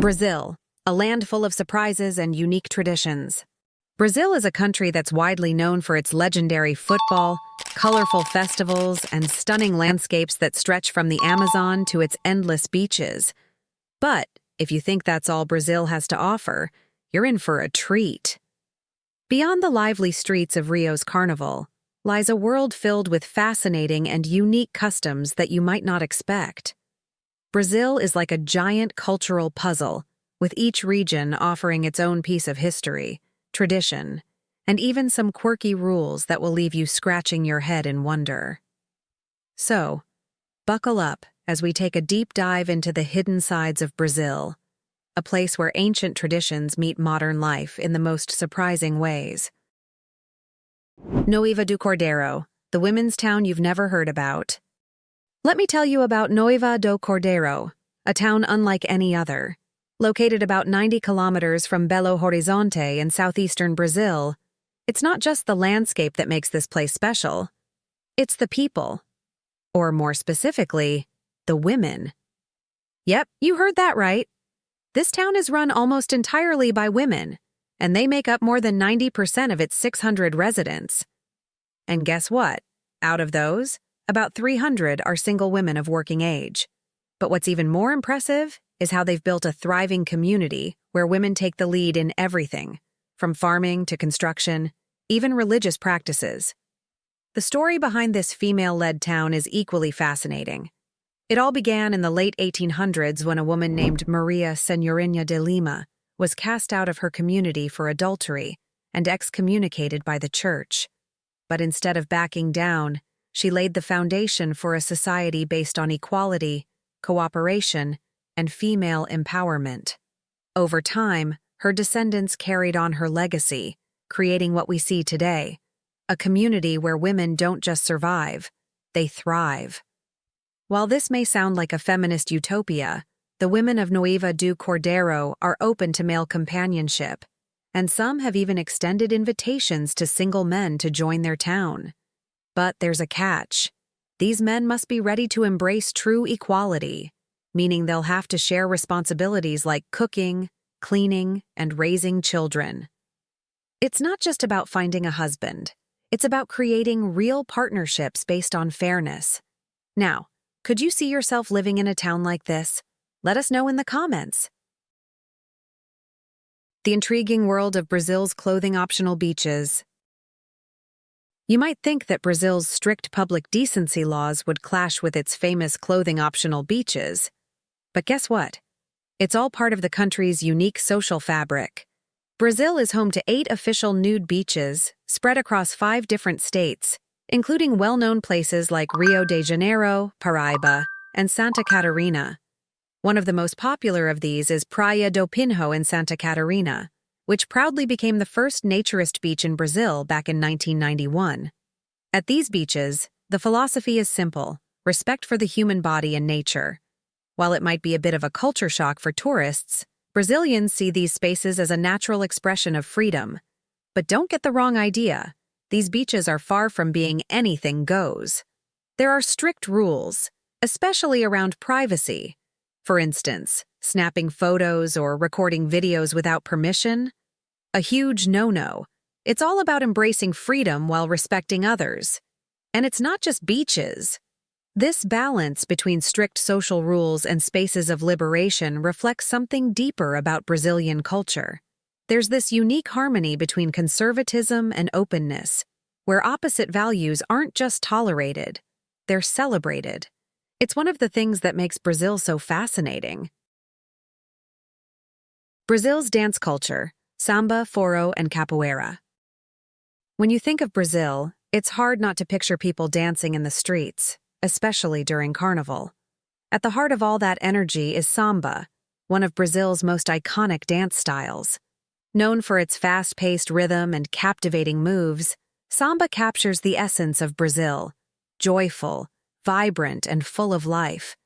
Brazil, a land full of surprises and unique traditions. Brazil is a country that's widely known for its legendary football, colorful festivals, and stunning landscapes that stretch from the Amazon to its endless beaches. But if you think that's all Brazil has to offer, you're in for a treat. Beyond the lively streets of Rio's carnival lies a world filled with fascinating and unique customs that you might not expect. Brazil is like a giant cultural puzzle, with each region offering its own piece of history, tradition, and even some quirky rules that will leave you scratching your head in wonder. So, buckle up as we take a deep dive into the hidden sides of Brazil, a place where ancient traditions meet modern life in the most surprising ways. Noiva do Cordeiro, the women's town you've never heard about. Let me tell you about Noiva do Cordeiro, a town unlike any other. Located about 90 kilometers from Belo Horizonte in southeastern Brazil, it's not just the landscape that makes this place special. It's the people. Or more specifically, the women. Yep, you heard that right. This town is run almost entirely by women, and they make up more than 90% of its 600 residents. And guess what? Out of those, about 300 are single women of working age. But what's even more impressive is how they've built a thriving community where women take the lead in everything, from farming to construction, even religious practices. The story behind this female-led town is equally fascinating. It all began in the late 1800s when a woman named Maria Senhorinha de Lima was cast out of her community for adultery and excommunicated by the church. But instead of backing down, she laid the foundation for a society based on equality, cooperation, and female empowerment. Over time, her descendants carried on her legacy, creating what we see today, a community where women don't just survive, they thrive. While this may sound like a feminist utopia, the women of Noiva do Cordeiro are open to male companionship, and some have even extended invitations to single men to join their town. But there's a catch. These men must be ready to embrace true equality, meaning they'll have to share responsibilities like cooking, cleaning, and raising children. It's not just about finding a husband. It's about creating real partnerships based on fairness. Now, could you see yourself living in a town like this? Let us know in the comments. The intriguing world of Brazil's clothing-optional beaches. You might think that Brazil's strict public decency laws would clash with its famous clothing-optional beaches. But guess what? It's all part of the country's unique social fabric. Brazil is home to 8 official nude beaches, spread across 5 different states, including well-known places like Rio de Janeiro, Paraíba, and Santa Catarina. One of the most popular of these is Praia do Pinho in Santa Catarina, which proudly became the first naturist beach in Brazil back in 1991. At these beaches, the philosophy is simple: respect for the human body and nature. While it might be a bit of a culture shock for tourists, Brazilians see these spaces as a natural expression of freedom. But don't get the wrong idea. These beaches are far from being anything goes. There are strict rules, especially around privacy. For instance, snapping photos or recording videos without permission? A huge no-no. It's all about embracing freedom while respecting others. And it's not just beaches. This balance between strict social rules and spaces of liberation reflects something deeper about Brazilian culture. There's this unique harmony between conservatism and openness, where opposite values aren't just tolerated, they're celebrated. It's one of the things that makes Brazil so fascinating. Brazil's dance culture: samba, forró, and capoeira. When you think of Brazil, it's hard not to picture people dancing in the streets, especially during Carnival. At the heart of all that energy is samba, one of Brazil's most iconic dance styles. Known for its fast-paced rhythm and captivating moves, samba captures the essence of Brazil: joyful, vibrant, and full of life.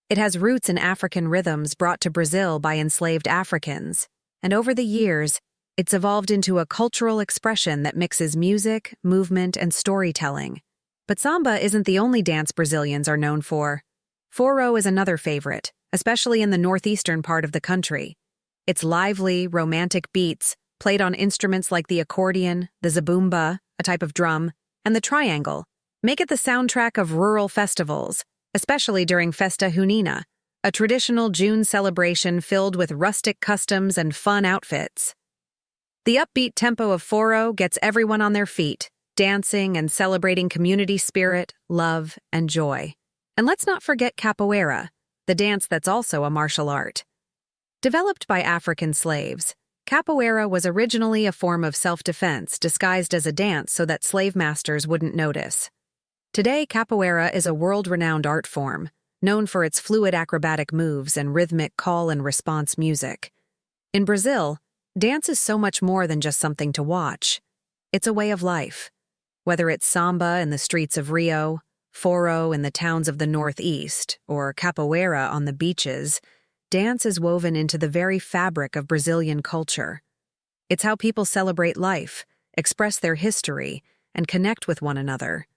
It has roots in African rhythms brought to Brazil by enslaved Africans, and over the years, it's evolved into a cultural expression that mixes music, movement, and storytelling. But samba isn't the only dance Brazilians are known for. Forró is another favorite, especially in the northeastern part of the country. Its lively, romantic beats, played on instruments like the accordion, the zabumba, a type of drum, and the triangle, make it the soundtrack of rural festivals, especially during Festa Junina, a traditional June celebration filled with rustic customs and fun outfits. The upbeat tempo of foro gets everyone on their feet, dancing and celebrating community spirit, love, and joy. And let's not forget capoeira, the dance that's also a martial art. Developed by African slaves, capoeira was originally a form of self-defense disguised as a dance so that slave masters wouldn't notice. Today, capoeira is a world-renowned art form, known for its fluid acrobatic moves and rhythmic call and response music. In Brazil, dance is so much more than just something to watch. It's a way of life. Whether it's samba in the streets of Rio, foro in the towns of the Northeast, or capoeira on the beaches, dance is woven into the very fabric of Brazilian culture. It's how people celebrate life, express their history, and connect with one another.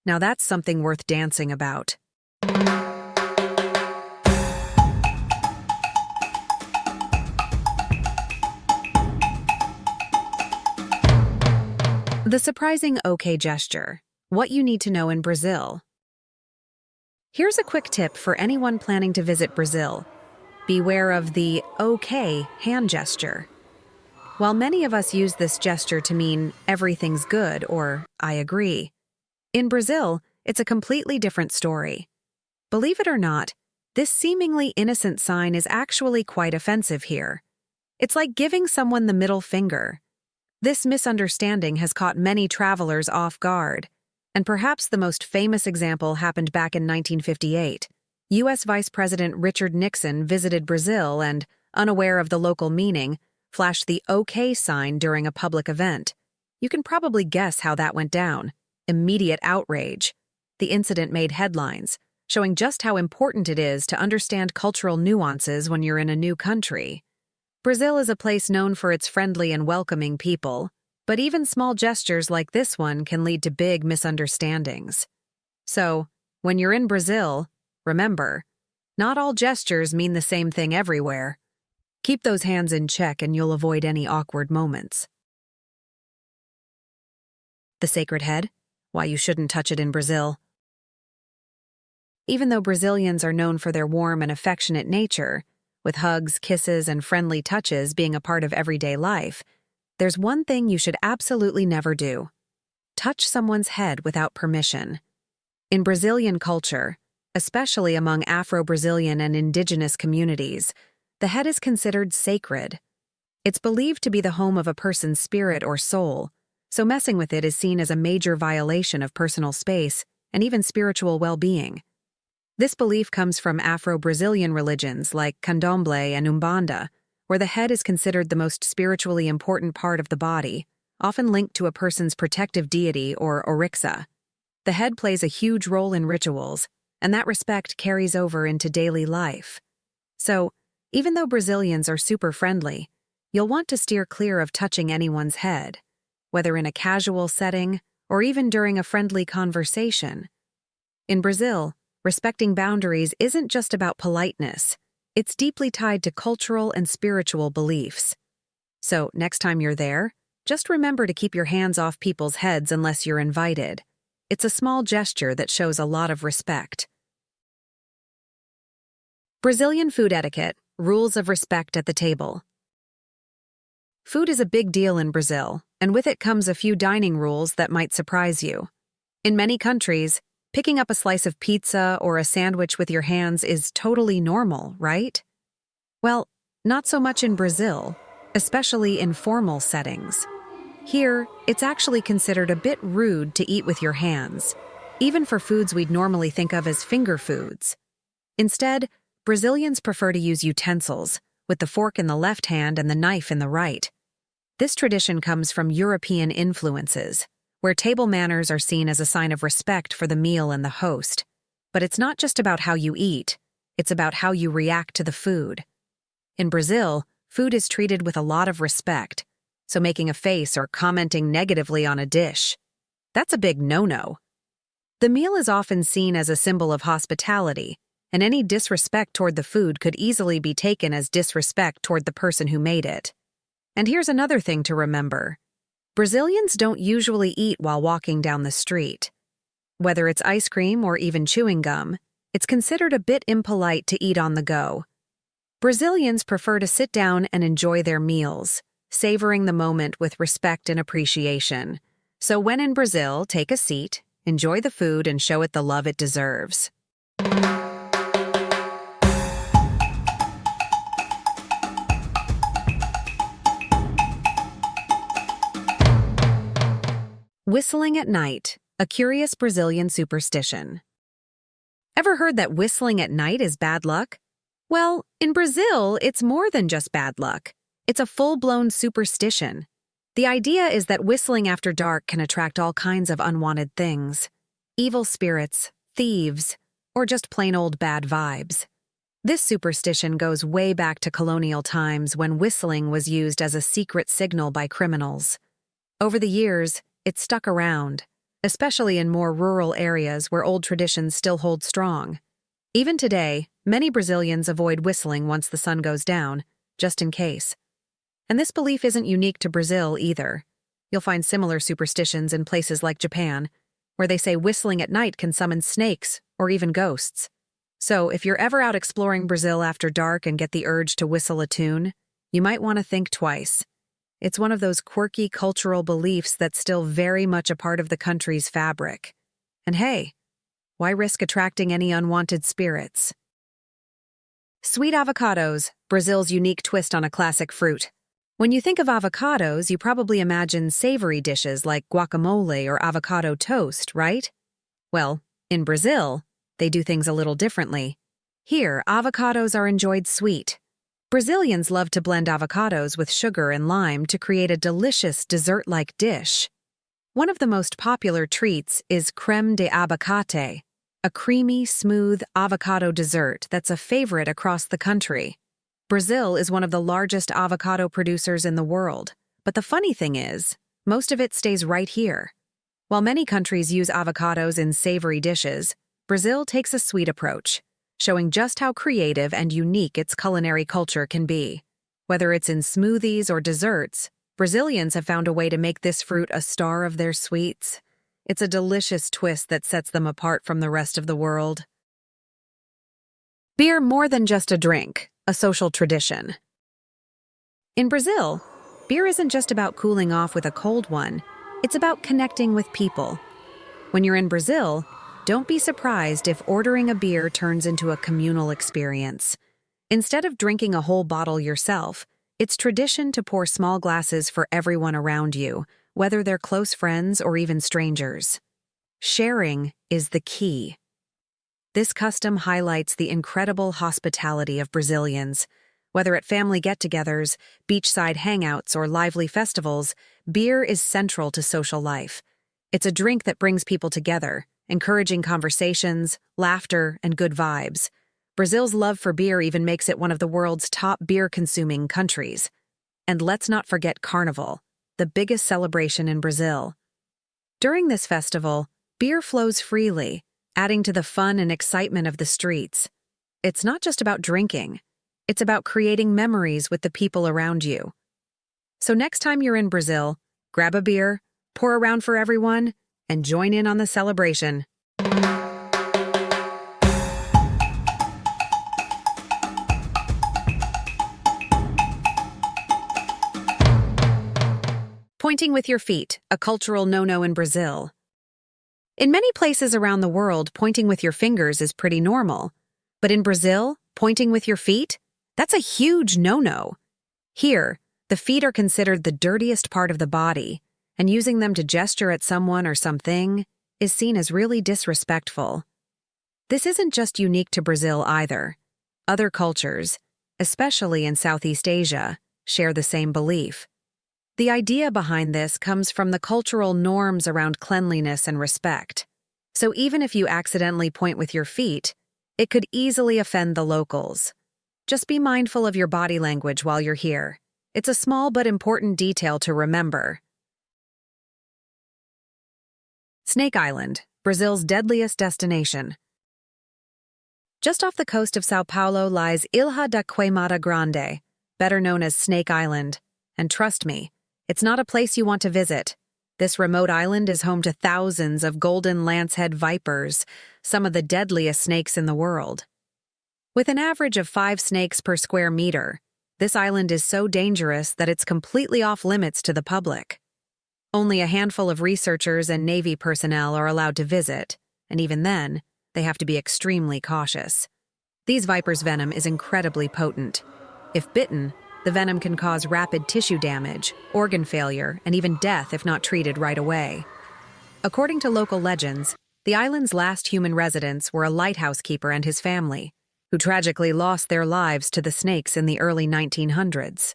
Now that's something worth dancing about. The surprising OK gesture. What you need to know in Brazil. Here's a quick tip for anyone planning to visit Brazil. Beware of the OK hand gesture. While many of us use this gesture to mean everything's good or I agree, in Brazil, it's a completely different story. Believe it or not, this seemingly innocent sign is actually quite offensive here. It's like giving someone the middle finger. This misunderstanding has caught many travelers off guard, and perhaps the most famous example happened back in 1958. U.S. Vice President Richard Nixon visited Brazil and, unaware of the local meaning, flashed the OK sign during a public event. You can probably guess how that went down. Immediate outrage. The incident made headlines, showing just how important it is to understand cultural nuances when you're in a new country. Brazil is a place known for its friendly and welcoming people, but even small gestures like this one can lead to big misunderstandings. So, when you're in Brazil, remember, not all gestures mean the same thing everywhere. Keep those hands in check and you'll avoid any awkward moments. The sacred head? Why you shouldn't touch it in Brazil. Even though Brazilians are known for their warm and affectionate nature, with hugs, kisses, and friendly touches being a part of everyday life, there's one thing you should absolutely never do. Touch someone's head without permission. In Brazilian culture, especially among Afro-Brazilian and indigenous communities, the head is considered sacred. It's believed to be the home of a person's spirit or soul, so messing with it is seen as a major violation of personal space and even spiritual well-being. This belief comes from Afro-Brazilian religions like Candomblé and Umbanda, where the head is considered the most spiritually important part of the body, often linked to a person's protective deity or orixa. The head plays a huge role in rituals, and that respect carries over into daily life. So, even though Brazilians are super friendly, you'll want to steer clear of touching anyone's head, whether in a casual setting or even during a friendly conversation. In Brazil, respecting boundaries isn't just about politeness. It's deeply tied to cultural and spiritual beliefs. So, next time you're there, just remember to keep your hands off people's heads unless you're invited. It's a small gesture that shows a lot of respect. Brazilian food etiquette, rules of respect at the table. Food is a big deal in Brazil, and with it comes a few dining rules that might surprise you. In many countries, picking up a slice of pizza or a sandwich with your hands is totally normal, right? Well, not so much in Brazil, especially in formal settings. Here, it's actually considered a bit rude to eat with your hands, even for foods we'd normally think of as finger foods. Instead, Brazilians prefer to use utensils, with the fork in the left hand and the knife in the right. This tradition comes from European influences, where table manners are seen as a sign of respect for the meal and the host. But it's not just about how you eat, it's about how you react to the food. In Brazil, food is treated with a lot of respect, so making a face or commenting negatively on a dish, that's a big no-no. The meal is often seen as a symbol of hospitality, and any disrespect toward the food could easily be taken as disrespect toward the person who made it. And here's another thing to remember. Brazilians don't usually eat while walking down the street. Whether it's ice cream or even chewing gum, it's considered a bit impolite to eat on the go. Brazilians prefer to sit down and enjoy their meals, savoring the moment with respect and appreciation. So when in Brazil, take a seat, enjoy the food, and show it the love it deserves. Whistling at night, a curious Brazilian superstition. Ever heard that whistling at night is bad luck? Well, in Brazil, it's more than just bad luck. It's a full-blown superstition. The idea is that whistling after dark can attract all kinds of unwanted things. Evil spirits, thieves, or just plain old bad vibes. This superstition goes way back to colonial times when whistling was used as a secret signal by criminals. Over the years, it's stuck around, especially in more rural areas where old traditions still hold strong. Even today, many Brazilians avoid whistling once the sun goes down, just in case. And this belief isn't unique to Brazil either. You'll find similar superstitions in places like Japan, where they say whistling at night can summon snakes or even ghosts. So if you're ever out exploring Brazil after dark and get the urge to whistle a tune, you might want to think twice. It's one of those quirky cultural beliefs that's still very much a part of the country's fabric. And hey, why risk attracting any unwanted spirits? Sweet avocados, Brazil's unique twist on a classic fruit. When you think of avocados, you probably imagine savory dishes like guacamole or avocado toast, right? Well, in Brazil, they do things a little differently. Here, avocados are enjoyed sweet. Brazilians love to blend avocados with sugar and lime to create a delicious dessert-like dish. One of the most popular treats is crème de abacate, a creamy, smooth avocado dessert that's a favorite across the country. Brazil is one of the largest avocado producers in the world, but the funny thing is, most of it stays right here. While many countries use avocados in savory dishes, Brazil takes a sweet approach, showing just how creative and unique its culinary culture can be. Whether it's in smoothies or desserts, Brazilians have found a way to make this fruit a star of their sweets. It's a delicious twist that sets them apart from the rest of the world. Beer more than just a drink, a social tradition. In Brazil, beer isn't just about cooling off with a cold one, it's about connecting with people. When you're in Brazil, don't be surprised if ordering a beer turns into a communal experience. Instead of drinking a whole bottle yourself, it's tradition to pour small glasses for everyone around you, whether they're close friends or even strangers. Sharing is the key. This custom highlights the incredible hospitality of Brazilians. Whether at family get-togethers, beachside hangouts, or lively festivals, beer is central to social life. It's a drink that brings people together, encouraging conversations, laughter, and good vibes. Brazil's love for beer even makes it one of the world's top beer-consuming countries. And let's not forget Carnival, the biggest celebration in Brazil. During this festival, beer flows freely, adding to the fun and excitement of the streets. It's not just about drinking, it's about creating memories with the people around you. So next time you're in Brazil, grab a beer, pour around for everyone, and join in on the celebration. Pointing with your feet, a cultural no-no in Brazil. In many places around the world, pointing with your fingers is pretty normal. But in Brazil, pointing with your feet? That's a huge no-no. Here, the feet are considered the dirtiest part of the body, and using them to gesture at someone or something is seen as really disrespectful. This isn't just unique to Brazil either. Other cultures, especially in Southeast Asia, share the same belief. The idea behind this comes from the cultural norms around cleanliness and respect. So even if you accidentally point with your feet, it could easily offend the locals. Just be mindful of your body language while you're here. It's a small but important detail to remember. Snake Island, Brazil's deadliest destination. Just off the coast of Sao Paulo lies Ilha da Queimada Grande, better known as Snake Island. And trust me, it's not a place you want to visit. This remote island is home to thousands of golden lancehead vipers, some of the deadliest snakes in the world. With an average of 5 snakes per square meter, this island is so dangerous that it's completely off limits to the public. Only a handful of researchers and Navy personnel are allowed to visit, and even then, they have to be extremely cautious. These vipers' venom is incredibly potent. If bitten, the venom can cause rapid tissue damage, organ failure, and even death if not treated right away. According to local legends, the island's last human residents were a lighthouse keeper and his family, who tragically lost their lives to the snakes in the early 1900s.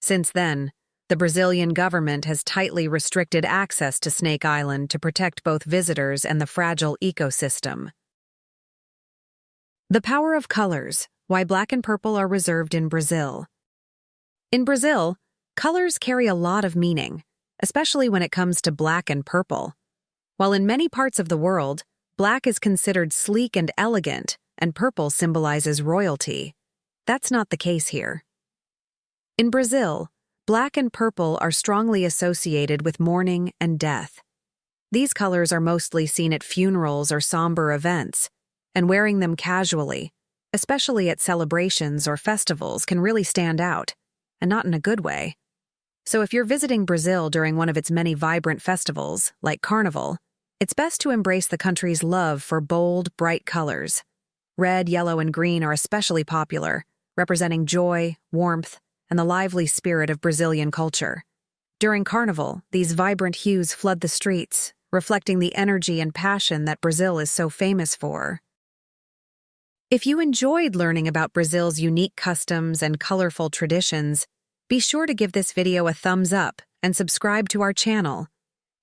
Since then, the Brazilian government has tightly restricted access to Snake Island to protect both visitors and the fragile ecosystem. The power of colors, why black and purple are reserved in Brazil. In Brazil, colors carry a lot of meaning, especially when it comes to black and purple. While in many parts of the world, black is considered sleek and elegant, and purple symbolizes royalty, that's not the case here. In Brazil, black and purple are strongly associated with mourning and death. These colors are mostly seen at funerals or somber events, and wearing them casually, especially at celebrations or festivals, can really stand out, and not in a good way. So if you're visiting Brazil during one of its many vibrant festivals, like Carnival, it's best to embrace the country's love for bold, bright colors. Red, yellow, and green are especially popular, representing joy, warmth, and the lively spirit of Brazilian culture. During Carnival, these vibrant hues flood the streets, reflecting the energy and passion that Brazil is so famous for. If you enjoyed learning about Brazil's unique customs and colorful traditions, be sure to give this video a thumbs up and subscribe to our channel.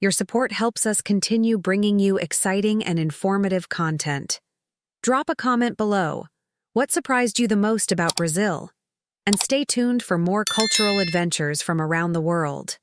Your support helps us continue bringing you exciting and informative content. Drop a comment below. What surprised you the most about Brazil? And stay tuned for more cultural adventures from around the world.